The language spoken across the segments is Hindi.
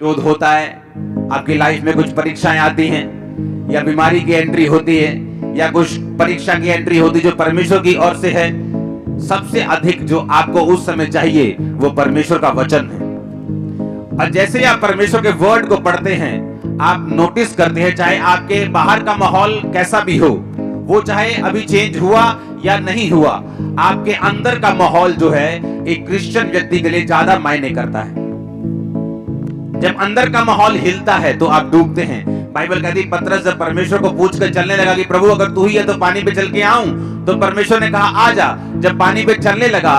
विरोध होता है, आपकी लाइफ में कुछ परीक्षाएं आती हैं, या बीमारी की एंट्री होती है, या कुछ परीक्षा की एंट्री होती है जो परमेश्वर की ओर से है, सबसे अधिक जो आपको उस समय चाहिए वो परमेश्वर का वचन है। और जैसे ही आप परमेश्वर के वर्ड को पढ़ते हैं, आप नोटिस करते हैं, चाहे आपके बाहर का माहौल कैसा भी हो, वो चाहे अभी चेंज हुआ या नहीं हुआ, आपके अंदर का माहौल जो है एक क्रिश्चियन व्यक्ति के लिए ज्यादा मायने करता है। जब अंदर का माहौल हिलता है तो आप डूबते हैं। बाइबल कहती है पतरस जब परमेश्वर को पूछकर चलने लगा कि प्रभु अगर तू ही है तो पानी पे चल के आऊं, तो परमेश्वर ने कहा आ जा। जब पानी पे चलने लगा,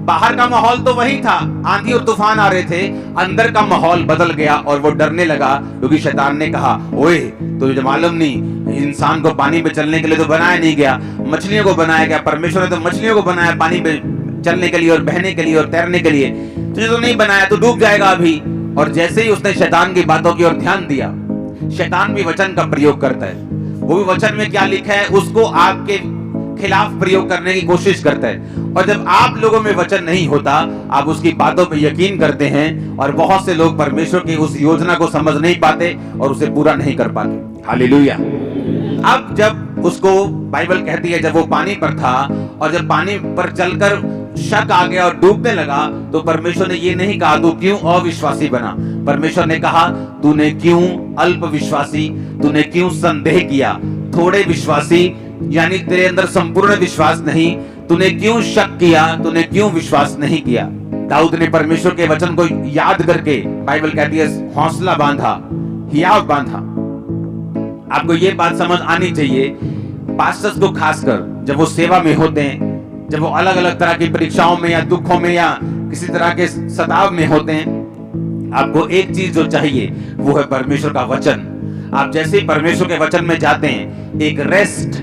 बाहर का माहौल तो वही था, आंधी और तूफान आ रहे थे, अंदर का माहौल बदल गया और वो डरने लगा, क्योंकि शैतान ने कहा ओए तुझे मालूम नहीं, इंसान को पानी पे चलने के लिए तो बनाया नहीं गया, मछलियों को बनाया गया। परमेश्वर ने तो मछलियों को बनाया पानी पे चलने के लिए और बहने के लिए और तैरने के लिए, तुझे तो नहीं बनाया, तो डूब जाएगा अभी। और जैसे ही उसने शैतान की बातों की ओर ध्यान दिया, शैतान भी वचन का प्रयोग करता है, वो भी वचन में क्या लिखा है उसको आपके खिलाफ प्रयोग करने की कोशिश करता है। और जब आप लोगों में वचन नहीं होता, आप उसकी बातों पे यकीन करते हैं, और बहुत से लोग परमेश्वर की उस योजना को समझ नहीं पाते और उसे पूरा नहीं कर पाते। हालेलुया। अब जब उसको बाइबल कहती है जब वो पानी पर था और जब पानी पर चलकर शक आ गया और डूबने लगा, तो परमेश्वर ने ये नहीं कहा तू क्यों अविश्वासी बना। परमेश्वर ने कहा तूने क्यों अल्प विश्वासी, तूने क्यों संदेह किया, थोड़े विश्वासी, यानी तेरे अंदर संपूर्ण विश्वास नहीं, तूने क्यों शक किया, तूने क्यों विश्वास नहीं किया। दाऊद ने परमेश्वर के वचन को याद करके, बाइबल कहती है हौसला बांधा, हियाव बांधा। आपको ये बात समझ आनी चाहिए, पास्टर्स को खासकर जब वो सेवा में होते हैं, जब वो अलग अलग तरह की परीक्षाओं में या दुखों में या किसी तरह के सताव में होते हैं, आपको एक चीज जो चाहिए वो है परमेश्वर का वचन। आप जैसे ही परमेश्वर के वचन में जाते हैं, एक रेस्ट,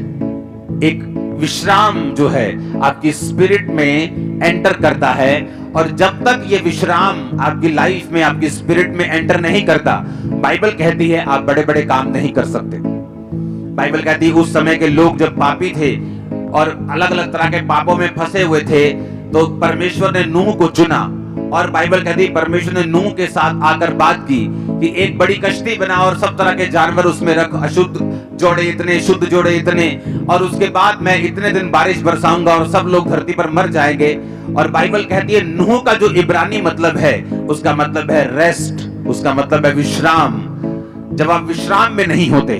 एक विश्राम जो है आपकी स्पिरिट में एंटर करता है। और जब तक ये विश्राम आपकी लाइफ में, आपकी स्पिरिट में एंटर नहीं करता, बाइबल कहती है आप बड़े बड़े काम नहीं कर सकते। बाइबल कहती है उस समय के लोग जब पापी थे और अलग अलग तरह के पापों में फंसे हुए थे, तो परमेश्वर ने नूह को चुना। और बाइबल कहती है परमेश्वर ने नूह के साथ आकर बात की कि एक बड़ी कश्ती बना और सब तरह के जानवर उसमें रख, अशुद्ध जोड़े इतने, शुद्ध जोड़े इतने, और उसके बाद मैं इतने दिन बारिश बरसाऊंगा और सब लोग धरती पर मर जाएंगे। और बाइबल कहती है नूह का जो इब्रानी मतलब है, उसका मतलब है रेस्ट, उसका मतलब है विश्राम। जब आप विश्राम में नहीं होते,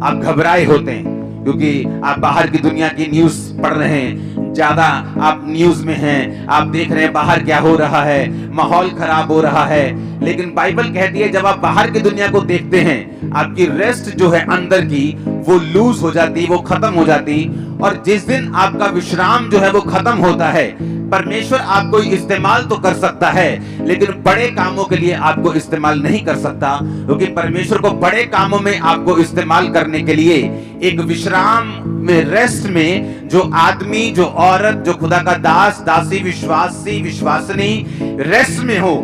आप घबराए होते हैं, क्योंकि आप बाहर की दुनिया की न्यूज पढ़ रहे हैं, ज्यादा आप न्यूज में हैं, आप देख रहे हैं बाहर क्या हो रहा है, माहौल खराब हो रहा है। लेकिन बाइबल कहती है जब आप बाहर की दुनिया को देखते हैं, आपकी रेस्ट जो है अंदर की वो लूज हो जाती, वो खत्म हो जाती। और जिस दिन आपका विश्राम जो है वो खत्म होता है, परमेश्वर आपको इस्तेमाल तो कर सकता है, लेकिन बड़े कामों के लिए आपको इस्तेमाल नहीं कर सकता, क्योंकि परमेश्वर को बड़े कामों में आपको इस्तेमाल करने के लिए एक विश्राम में, रेस्ट में, जो आदमी, जो औरत, जो खुदा का दास, दासी, विश्वासी, विश्वासनी रेस्ट में हो,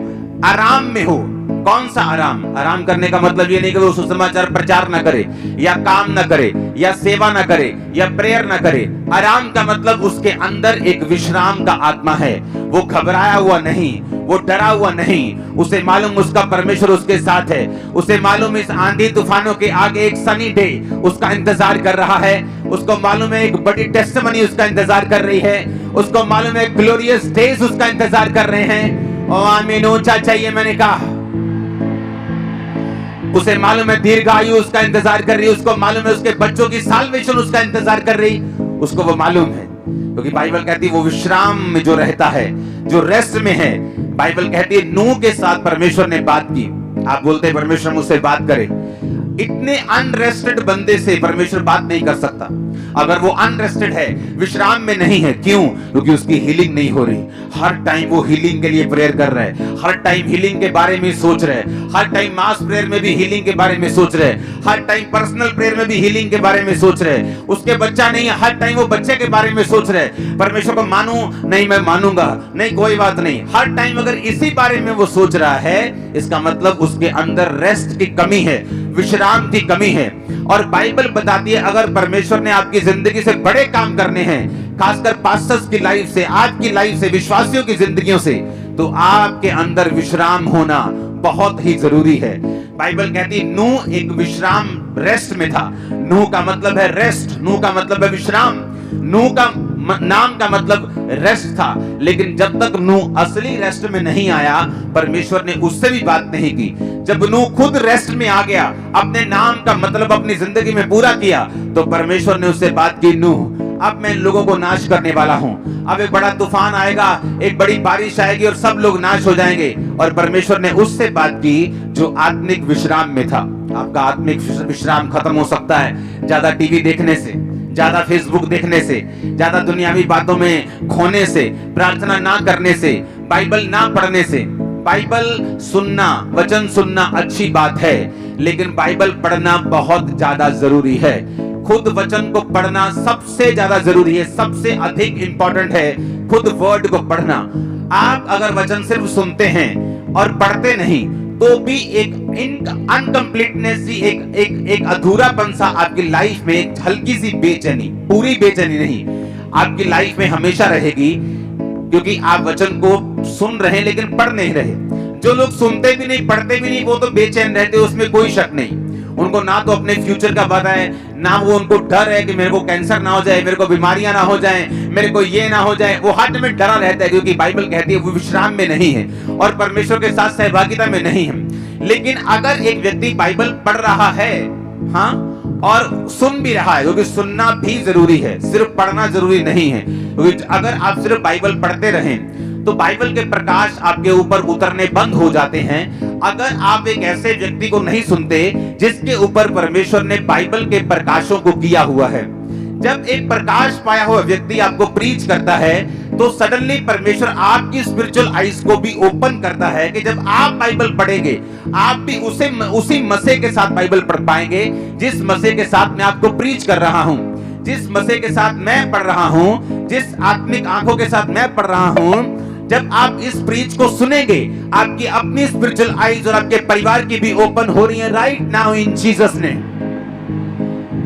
आराम में हो। कौन सा आराम? आराम करने का मतलब ये नहीं कि वो सुसमाचार प्रचार ना करे, या काम ना करे, या सेवा ना करे, या प्रेयर ना करे। आराम का मतलब उसके अंदर एक विश्राम का आत्मा है, वो घबराया हुआ नहीं, वो डरा हुआ नहीं, उसे मालूम उसका परमेश्वर उसके साथ है, उसे मालूम इस आंधी तूफानों के आगे एक सनी डे उसका इंतजार कर रहा है, उसको मालूम है एक बड़ी टेस्टिमनी उसका इंतजार कर रही है, उसको मालूम है ग्लोरियस डेज उसका इंतजार कर रहे हैं। ओ आमीन, ऊंचा चाहिए मैंने कहा। उसे मालूम है दीर्घायु उसका इंतजार कर रही है, उसको मालूम है उसके बच्चों की साल्वेशन उसका इंतजार कर रही, उसको वो मालूम है, क्योंकि बाइबल कहती है वो विश्राम में जो रहता है, जो रेस्ट में है। बाइबल कहती है नूह के साथ परमेश्वर ने बात की। आप बोलते हैं परमेश्वर मुझसे बात करे, इतने अनरेस्टेड बंदे से परमेश्वर बात नहीं कर सकता। अगर वो अनरेस्टेड है, विश्राम में नहीं है, क्यों? क्योंकि उसकी हीलिंग नहीं हो रही। हर टाइम वो हीलिंग के लिए प्रेयर कर रहे हैं, हर टाइम हीलिंग के बारे में सोच रहे हैं, हर टाइम मास प्रेयर में भी हीलिंग के बारे में सोच रहे हैं, हर टाइम पर्सनल प्रेयर में भी हीलिंग के बारे में सोच रहे हैं। उसके बच्चा नहीं है, हर टाइम वो बच्चे के बारे में सोच रहे हैं। परमेश्वर को मानूं नहीं, मैं मानूंगा नहीं, कोई बात नहीं। हर टाइम अगर इसी बारे में वो सोच रहा है, इसका मतलब उसके अंदर रेस्ट की कमी है, विश्राम की कमी है। और बाइबल बताती है अगर परमेश्वर ने आपकी जिंदगी से बड़े काम करने हैं, खासकर पास्टर्स की लाइफ से, आपकी लाइफ से, विश्वासियों की जिंदगियों से, तो आपके अंदर विश्राम होना बहुत ही जरूरी है। बाइबल कहती नूह एक विश्राम रेस्ट में था। नूह का मतलब है रेस्ट, नूह का मतलब है विश्राम, नूह का नाम का मतलब रेस्ट था। लेकिन जब तक नूह असली रेस्ट में नहीं आया, परमेश्वर ने उससे भी बात नहीं की। जब नूह खुद रेस्ट में आ गया, अपने नाम का मतलब अपनी जिंदगी में पूरा किया, तो परमेश्वर ने उससे बात की, नूह अब मैं लोगों को नाश करने वाला हूं, अब एक बड़ा तूफान आएगा, एक बड़ी बारिश आएगी और सब लोग नाश हो जाएंगे। और परमेश्वर ने उससे बात की जो आत्मिक विश्राम में था। आपका आत्मिक विश्राम खत्म हो सकता है ज्यादा टीवी देखने से, ज्यादा फेसबुक देखने से, ज्यादा दुनियावी बातों में खोने से, प्रार्थना ना करने से, बाइबल ना पढ़ने से। बाइबल सुनना, वचन सुनना अच्छी बात है, लेकिन बाइबल पढ़ना बहुत ज्यादा जरूरी है। खुद वचन को पढ़ना सबसे ज्यादा जरूरी है, सबसे अधिक इंपॉर्टेंट है खुद वर्ड को पढ़ना। आप अगर वचन सिर्फ सुनते हैं और पढ़ते नहीं, तो भी एक अनकंप्लीटनेस, एक अधूरापन सा आपकी लाइफ में, एक हल्की सी बेचैनी, पूरी बेचैनी नहीं, आपकी लाइफ में हमेशा रहेगी, क्योंकि आप वचन को सुन रहे हैं लेकिन पढ़ नहीं रहे। जो लोग सुनते भी नहीं, पढ़ते भी नहीं, वो तो बेचैन रहते, उसमें कोई शक नहीं। उनको ना तो अपने फ्यूचर का पता है, ना वो उनको डर है कि मेरे को कैंसर ना हो जाए, मेरे को बीमारियां ना हो जाए, मेरे को ये ना हो जाए। वो हर में डरा रहता है, क्योंकि बाइबल कहती है वो विश्राम में नहीं है और परमेश्वर के साथ सहभागिता में नहीं है। लेकिन अगर एक व्यक्ति बाइबल पढ़ रहा है, हाँ, और सुन भी रहा है, क्योंकि सुनना भी जरूरी है, सिर्फ पढ़ना जरूरी नहीं है। क्योंकि अगर आप सिर्फ बाइबल पढ़ते रहें तो बाइबल के प्रकाश आपके ऊपर उतरने बंद हो जाते हैं। अगर आप एक ऐसे व्यक्ति को नहीं सुनते जिसके ऊपर परमेश्वर ने बाइबल के प्रकाशों को किया हुआ है, जब एक प्रकाश पाया हुआ व्यक्ति आपको प्रीच करता है, तो सडनली परमेश्वर आपकी स्पिरिचुअल आईज को भी ओपन करता है कि जब आप बाइबल पढ़ेंगे, आप भी उसी मसीह के साथ बाइबल पढ़ पाएंगे जिस मसीह के साथ मैं आपको प्रीच कर रहा हूं, जिस मसीह के साथ मैं पढ़ रहा हूं, जिस आत्मिक आंखों के साथ मैं पढ़ रहा हूं। जब आप इस प्रीच को सुनेंगे, आपकी अपनी स्पिरिचुअल आईज और आपके परिवार की भी ओपन हो रही है right now in Jesus name.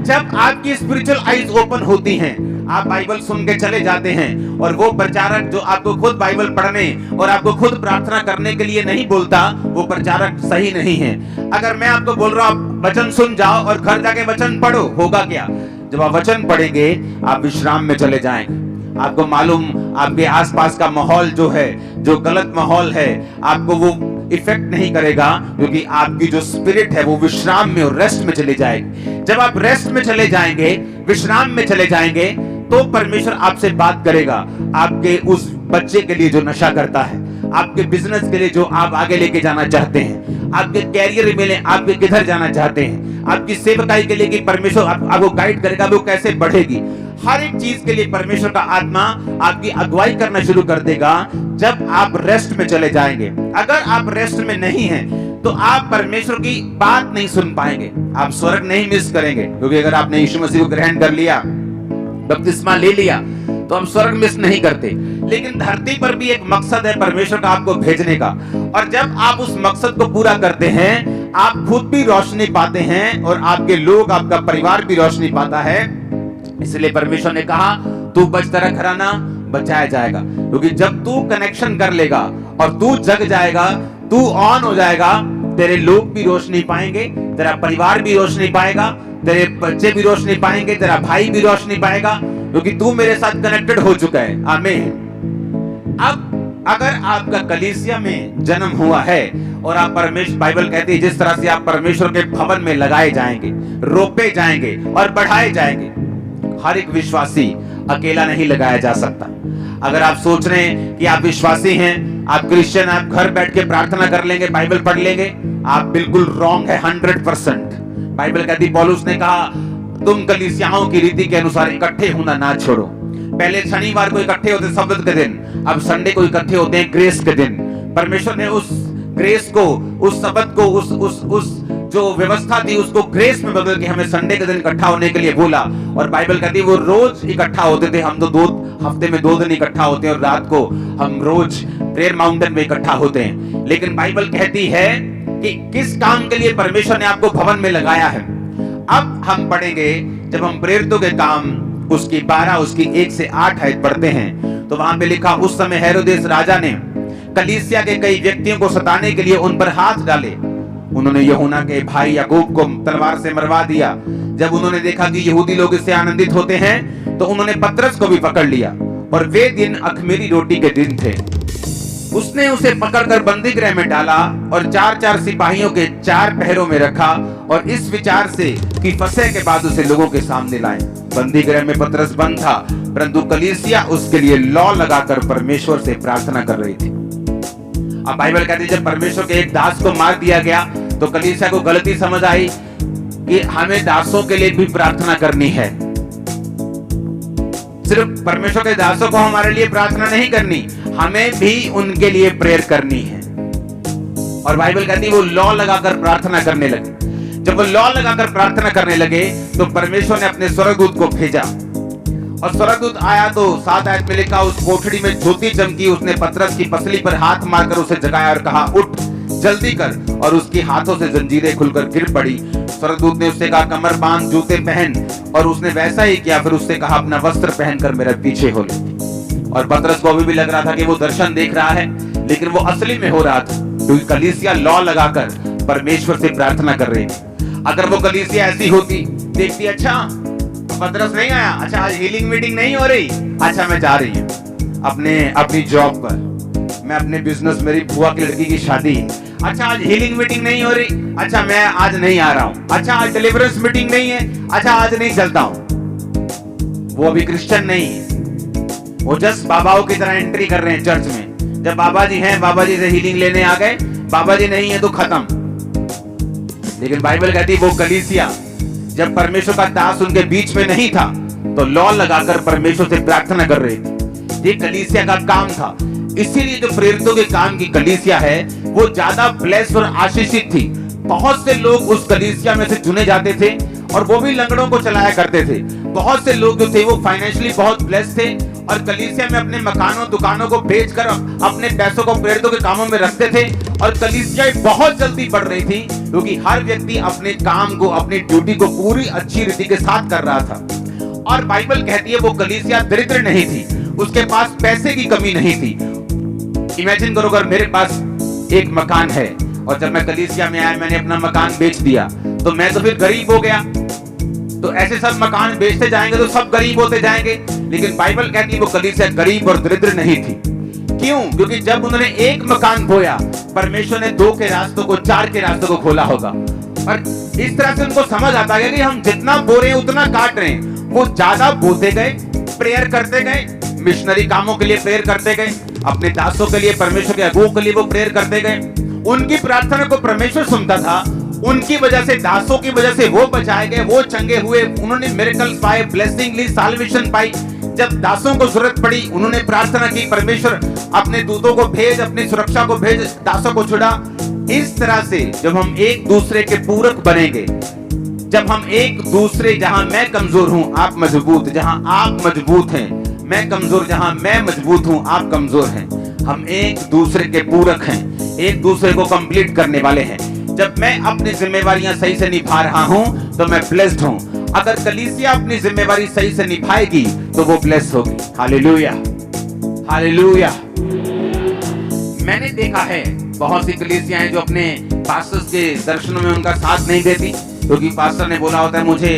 जब आपकी स्पिरिचुअल आईज ओपन होती हैं, आप बाइबल सुन के चले जाते हैं, और वो प्रचारक जो आपको खुद बाइबल पढ़ने और आपको खुद प्रार्थना करने के लिए नहीं बोलता, वो प्रचारक सही नहीं है। अगर मैं आपको बोल रहा हूं वचन सुन जाओ और घर जाके वचन पढ़ो, होगा क्या? जब आप वचन पढ़ेंगे, आप विश्राम में चले जाएंगे। आपको मालूम, आपके आसपास का माहौल जो है, जो गलत माहौल है, आपको वो इफेक्ट नहीं करेगा, क्योंकि आपकी जो स्पिरिट है वो विश्राम में और रेस्ट में चले जाएगी। जब आप रेस्ट में चले जाएंगे, विश्राम में चले जाएंगे, तो परमेश्वर आपसे बात करेगा। आपके उस बच्चे के लिए जो नशा करता है, आपके बिजनेस के लिए जो आप आगे लेके जाना चाहते हैं, आपके कैरियर में आपके किधर जाना चाहते हैं, आपकी सेवकाई के लिए कि परमेश्वर आपको गाइड करेगा वो कैसे बढ़ेगी, हर एक चीज के लिए परमेश्वर का आत्मा आपकी अगुवाई करना शुरू कर देगा जब आप रेस्ट में चले जाएंगे। अगर आप रेस्ट में नहीं हैं, तो आप परमेश्वर की बात नहीं सुन पाएंगे, आप स्वर्ग नहीं मिस करेंगे। क्योंकि अगर आपने यीशु मसीह को ग्रहण कर लिया, बपतिस्मा ले लिया, तो हम स्वर्ग मिस नहीं करते। लेकिन धरती पर भी एक मकसद है परमेश्वर का आपको भेजने का, और जब आप उस मकसद को पूरा करते हैं, आप खुद भी रोशनी पाते हैं और आपके लोग, आपका परिवार भी रोशनी पाता है। इसलिए परमेश्वर ने कहा, तू बच, तेरा घराना बचाया जाएगा। क्योंकि जब तू कनेक्शन कर लेगा और तू जग जाएगा, तू ऑन हो जाएगा, तेरे लोग भी रोशनी पाएंगे, तेरा परिवार भी रोशनी पाएगा, तेरे बच्चे भी रोशनी पाएंगे, तेरा भाई भी रोशनी पाएगा, क्योंकि तू मेरे साथ कनेक्टेड हो चुका है। आमीन। अब अगर आपका कलीसिया में जन्म हुआ है और आप परमेश्वर, बाइबल कहती है जिस तरह से आप परमेश्वर के भवन में लगाए जाएंगे, रोपे जाएंगे और बढ़ाए जाएंगे। हर एक विश्वासी अकेला नहीं लगाया जा सकता। अगर आप सोच रहे हैं कि आप विश्वासी हैं, आप क्रिश्चियन, आप घर बैठ के प्रार्थना कर लेंगे, बाइबल पढ़ लेंगे, आप बिल्कुल रॉन्ग है 100%। बाइबल कहती, पौलुस ने कहा, तुम कलीसियाओं की रीति के अनुसार इकट्ठे होना ना छोड़ो। पहले शनिवार को इकट्ठे होते सब्त के दिन, अब संडे को इकट्ठे होते हैं ग्रेस के दिन। परमेश्वर ने उस ग्रेस को, उस सब्त को, उस जो व्यवस्था थी उसको ग्रेस में बदल के हमें संडे के दिन इकट्ठा होने के लिए बोला। और बाइबल कहती है वो रोज इकट्ठा होते थे, हम तो हफ्ते में 2 दिन इकट्ठा होते हैं और रात को हम रोज प्रेयर माउंटेन में इकट्ठा होते हैं। लेकिन बाइबल कहती है कि किस काम के लिए परमेश्वर ने आपको भवन में लगाया है। अब हम पढ़ेंगे, जब हम प्रेरितों के काम उसकी 12 उसकी 1 से 8 आयत पढ़ते हैं, तो वहां पे लिखा, उस समय हेरोदेस राजा ने कलीसिया के कई व्यक्तियों को सताने के लिए उन पर हाथ डाले। उन्होंने यूहन्ना के भाई याकूब को तलवार से मरवा दिया। जब उन्होंने देखा कि यहूदी लोग इससे आनंदित होते हैं तो उन्होंने पतरस को भी पकड़ लिया, और वे दिन अख़मीरी रोटी के दिन थे। उसने उसे पकड़कर बंदी गृह में डाला और 4-4 सिपाहियों के 4 पहरों में रखा, और इस विचार से कि फसह के बाद उसे लोगों के सामने लाए। बंदी गृह में पतरस बंद था, परंतु कलीसिया उसके लिए लौ लगाकर परमेश्वर से प्रार्थना कर रही थी। अब बाइबल कहती है जब परमेश्वर के एक दास को मार दिया गया तो कलीसिया को गलती समझ आई कि हमें दासों के लिए भी प्रार्थना करनी है। सिर्फ परमेश्वर के दासों को हमारे लिए प्रार्थना नहीं करनी, हमें भी उनके लिए प्रेयर करनी है। और बाइबल कहती है वो लौ लगाकर प्रार्थना करने लगे। जब वो लौ लगाकर प्रार्थना करने लगे तो परमेश्वर ने अपने स्वर्गदूत को भेजा, और स्वर्गदूत आया तो 7 आयत में लिखा उस कोठरी में ज्योति चमकी। उसने पतरस की पसली पर हाथ मारकर उसे जगाया और कहा उठ जल्दी कर, और उसके हाथों से जंजीरें खुलकर गिर पड़ी। स्वर्गदूत ने उससे कहा कमर बांध, जूते पहन, और उसने वैसा ही किया। फिर उससे कहा अपना वस्त्र पहनकर मेरे पीछे हो ले। और पतरस को अभी भी लग रहा था कि वो दर्शन देख रहा है, लेकिन वो असली में हो रहा था, क्योंकि कलीसिया लौ लगाकर परमेश्वर से प्रार्थना कर रही थी। अगर वो कलीसिया ऐसी होती, देखती अच्छा पतरस नहीं आया, अच्छा आज हीलिंग मीटिंग नहीं हो रही, अच्छा मैं जा रही हूँ अपनी जॉब पर, मैं अपने बिजनेस, मेरी बुआ की लड़की की शादी, अच्छा आज हीलिंग मीटिंग नहीं हो रही, अच्छा मैं आज नहीं आ रहा हूँ, अच्छा आज डिलीवरेंस मीटिंग नहीं है, अच्छा आज नहीं चलता हूँ। वो अभी क्रिश्चियन नहीं है, वो जस्ट बाबाओं की तरह एंट्री कर रहे हैं चर्च में। जब बाबा जी हैं, बाबा जी से हीलिंग लेने आ गए, बाबा जी नहीं है तो खत्म। लेकिन बाइबल कहती वो कलीसिया जब परमेश्वर का दास उनके बीच में नहीं था तो लौ लगाकर परमेश्वर से प्रार्थना कर रही थी। ये कलीसिया का काम था। इसीलिए जो प्रेरितों के काम की कलीसिया है वो ज्यादा ब्लेस्ड और आशीषित थी। बहुत से लोग उस कलीसिया में से चुने जाते थे और वो भी लंगड़ों को चलाया करते थे। बहुत से लोग जो थे वो फाइनेंशियली बहुत ब्लेस्ड थे और कलीसिया में अपने मकानों दुकानों को बेचकर अपने पैसों को प्रेरितों के कामों में रखते थे। और कलीसिया बहुत जल्दी बढ़ रही थी क्योंकि हर व्यक्ति अपने काम को, अपनी ड्यूटी को पूरी अच्छी रीति के साथ कर रहा था। और बाइबल कहती है वो कलीसिया दरिद्र नहीं थी, उसके पास पैसे की कमी नहीं थी। इमेजिन करो अगर मेरे पास एक मकान है और जब मैं कलीसिया में आया मैंने अपना मकान बेच दिया तो मैं तो फिर गरीब हो गया। तो ऐसे सब मकान बेचते जाएंगे तो सब गरीब होते जाएंगे। लेकिन बाइबल कहती है वो कलीसिया गरीब और दरिद्र नहीं थी। क्यों? क्योंकि जब उन्होंने एक मकान बोया परमेश्वर ने 2 के रास्तों को 4 के रास्तों को खोला होगा। और इस तरह से उनको समझ आता है कि हम जितना बो रहे हैं उतना काट रहे हैं। वो ज्यादा बोते गए, प्रेयर करते गए, मिशनरी कामों के लिए प्रेयर करते गए, अपने दासों के लिए, परमेश्वर के अगुओं के लिए वो प्रेयर करते गए। उनकी प्रार्थना को परमेश्वर सुनता था। उनकी वजह से, दासों की वजह से वो बचाए गए, वो चंगे हुए, उन्होंने मिरेकल्स पाए, ब्लेसिंग ली, साल्वेशन पाई। जब दासों को जरूरत पड़ी उन्होंने प्रार्थना की, परमेश्वर अपने दूतों को भेज, अपनी सुरक्षा को भेज, दासों को छुड़ा। इस तरह से जब हम एक दूसरे के पूरक बनेंगे, जब हम एक दूसरे, जहां मैं कमजोर हूं आप मजबूत, जहां आप मजबूत हैं मैं कमजोर, जहां मैं मजबूत हूं आप कमजोर हैं, हम एक दूसरे के पूरक हैं, एक दूसरे को कंप्लीट करने वाले हैं। जब मैं अपनी जिम्मेवारियां सही से निभा रहा हूं तो मैं ब्लेस्ड हूं। अगर कलीसिया अपनी जिम्मेवारी सही से निभाएगी तो वो ब्लेस्ड होगी। Hallelujah, hallelujah. मैंने देखा है बहुत सी कलीसियाएं जो अपने पास्टर्स के दर्शनों में उनका साथ नहीं देती क्योंकि पास्टर ने बोला होता है मुझे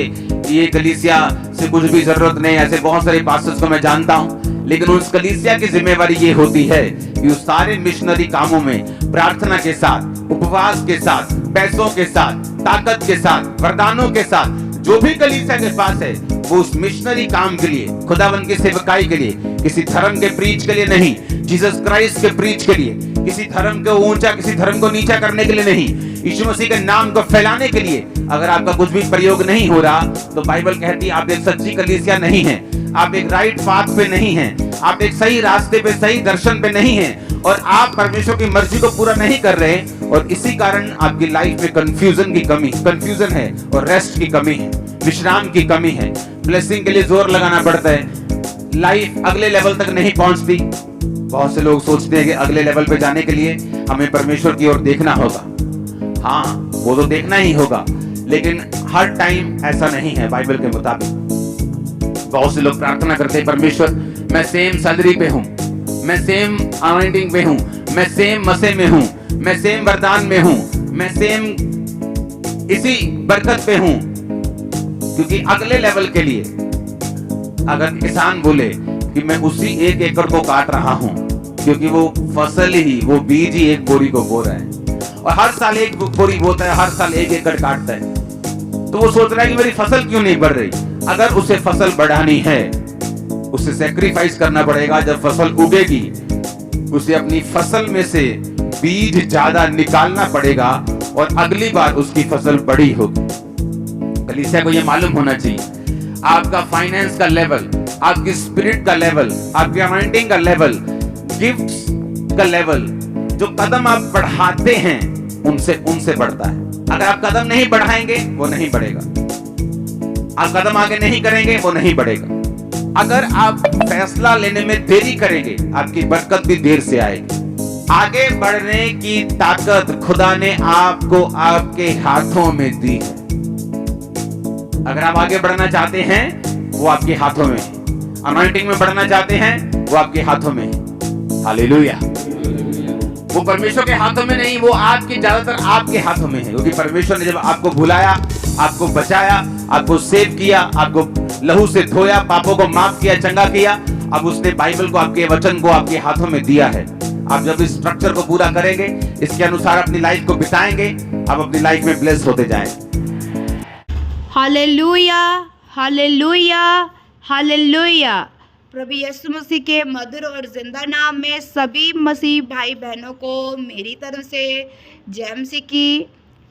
ये कलीसिया से कुछ भी जरूरत नहीं। ऐसे बहुत सारे पास्टर्स को मैं जानता हूं। लेकिन उस कलीसिया की जिम्मेवारी ये होती है कि उस सारे मिशनरी कामों में प्रार्थना के साथ, उपवास के साथ, पैसों के साथ, ताकत के साथ, वरदानों के साथ, जो भी कलीसिया के पास है वो उस मिशनरी काम के लिए, खुदावंद की सेवकाई के लिए, किसी धर्म के प्रीच के लिए नहीं, जीसस क्राइस्ट के प्रीच के लिए, किसी धर्म को ऊंचा, किसी धर्म को नीचा करने के लिए नहीं, यीशु मसीह के नाम को फैलाने के लिए अगर आपका कुछ भी प्रयोग नहीं हो रहा तो बाइबल कहती है आप एक सच्ची कलीसिया नहीं है, आप एक राइट पाथ पे नहीं हैं, आप एक सही रास्ते पे, सही दर्शन पे नहीं हैं और आप परमेश्वर की मर्जी को पूरा नहीं कर रहे। और इसी कारण आपकी लाइफ में कंफ्यूजन है और रेस्ट की कमी है, विश्राम की कमी है। ब्लेसिंग के लिए जोर लगाना पड़ता है, लाइफ अगले लेवल तक नहीं पहुंचती। बहुत से लोग सोचते हैं कि अगले लेवल पे जाने के लिए हमें परमेश्वर की ओर देखना होगा। हाँ, वो तो देखना ही होगा, लेकिन हर टाइम ऐसा नहीं है बाइबल के मुताबिक। बहुत से लोग प्रार्थना करते हैं परमेश्वर मैं सेम सैलरी पे हूँ, मैं सेम अनॉइंटिंग पे हूँ, मैं सेम मसे में हूं, मैं सेम वरदान में हूं, मैं सेम इसी बरकत पे हूं। क्योंकि अगले लेवल के लिए अगर किसान बोले कि मैं उसी 1 एकड़ को काट रहा हूं, क्योंकि वो फसल ही, वो बीज ही 1 बोरी को बो रहा है और हर साल 1 बोरी बोता है, हर साल 1 एकड़ काटता है, तो वो सोच रहा है कि मेरी फसल क्यों नहीं बढ़ रही। अगर उसे फसल बढ़ानी है, उसे सैक्रिफाइस करना पड़ेगा। जब फसल उगेगी, उसे अपनी फसल में से बीज ज्यादा निकालना पड़ेगा और अगली बार उसकी फसल बड़ी होगी। कलीसिया को यह मालूम होना चाहिए, आपका फाइनेंस का लेवल, आपकी स्पिरिट का लेवल, आपकी अनॉइंटिंग का लेवल, गिफ्ट्स का लेवल, जो कदम आप बढ़ाते हैं उनसे बढ़ता है। अगर आप कदम नहीं बढ़ाएंगे वो नहीं बढ़ेगा, आप कदम आगे नहीं करेंगे वो नहीं बढ़ेगा। अगर आप फैसला लेने में देरी करेंगे, आपकी बरकत भी देर से आएगी। आगे बढ़ने की ताकत खुदा ने आपको आपके हाथों में दी है। अगर आप आगे बढ़ना चाहते हैं वो आपके हाथों में है, अनॉइंटिंग में बढ़ना चाहते हैं वो आपके हाथों में है। हालेलुया। वो परमेश्वर के हाथों में नहीं, वो आपके ज्यादातर आपके हाथों में है। क्योंकि परमेश्वर ने जब आपको बुलाया, आपको बचाया, आपको सेव किया, आपको लहू से धोया, पापों को माफ किया, चंगा किया, अब उसने बाइबल को, आपके वचन को आपके हाथों में दिया है। आप जब इस स्ट्रक्चर को पूरा करेंगे, इसके अनुसार अपनी लाइफ को बिताएंगे, आप अपनी लाइफ में ब्लेस होते जाएंगे। Hallelujah, hallelujah, hallelujah. प्रभु यीशु मसीह के मधुर और जिंदा नाम में सभी मसीह भाई बहनों को मेरी तरफ से जय मसीह की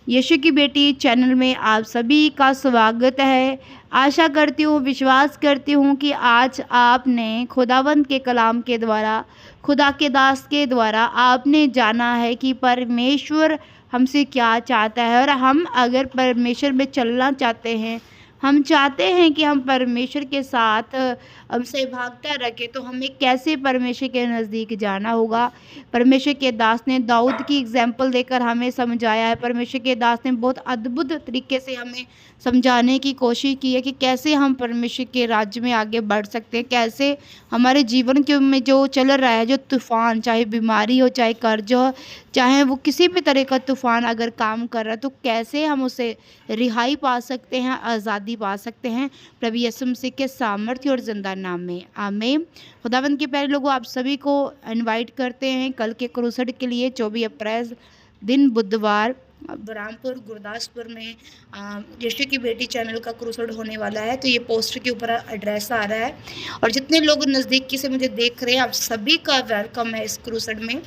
यीशु की बेटी चैनल में आप सभी का स्वागत है। आशा करती हूँ, विश्वास करती हूँ कि आज आपने खुदावंद के कलाम के द्वारा, खुदा के दास के द्वारा आपने जाना है कि परमेश्वर हमसे क्या चाहता है। और हम अगर परमेश्वर में चलना चाहते हैं, हम चाहते हैं कि हम परमेश्वर के साथ हमसे भागता रखे, तो हमें कैसे परमेश्वर के नज़दीक जाना होगा। परमेश्वर के दास ने दाऊद की एग्जाम्पल देकर हमें समझाया है। परमेश्वर के दास ने बहुत अद्भुत तरीके से हमें समझाने की कोशिश की है कि कैसे हम परमेश्वर के राज्य में आगे बढ़ सकते हैं, कैसे हमारे जीवन के में जो चल रहा है, जो तूफ़ान, चाहे बीमारी हो, चाहे कर्ज हो, चाहे वो किसी भी तरह का तूफ़ान अगर काम कर रहा है, तो कैसे हम उसे रिहाई पा सकते हैं, आज़ादी पा सकते हैं प्रभु यीशु मसीह के सामर्थ्य और जिंदा नाम में। आमीन। खुदावंद के प्यारे लोगों, आप सभी को इनवाइट करते हैं कल के क्रूसेड के लिए। 24 अप्रैल दिन बुधवार बरामपुर गुरदासपुर में यीशु की बेटी चैनल का क्रूसेड होने वाला है। तो ये पोस्टर के ऊपर एड्रेस आ रहा है और जितने लोग नज़दीकी से मुझे देख रहे हैं, आप सभी का वेलकम है इस क्रूसेड में।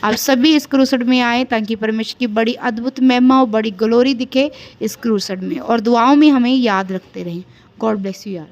आप सभी इस क्रूसेड में आए ताकि परमेश्वर की बड़ी अद्भुत महिमा और बड़ी ग्लोरी दिखे इस क्रूसेड में, और दुआओं में हमें याद रखते रहें। गॉड ब्लेस यू यार।